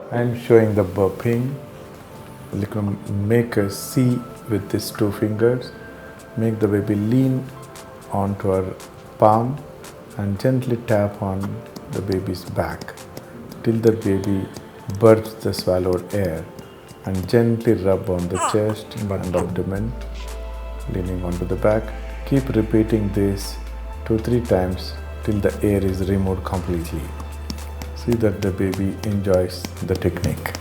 I am showing the burping. You can make a C with these two fingers. Make the baby lean onto her palm and gently tap on the baby's back till the baby burps the swallowed air, and gently rub on the chest and abdomen, leaning onto the back. Keep repeating this 2-3 times till the air is removed completely. See that the baby enjoys the technique.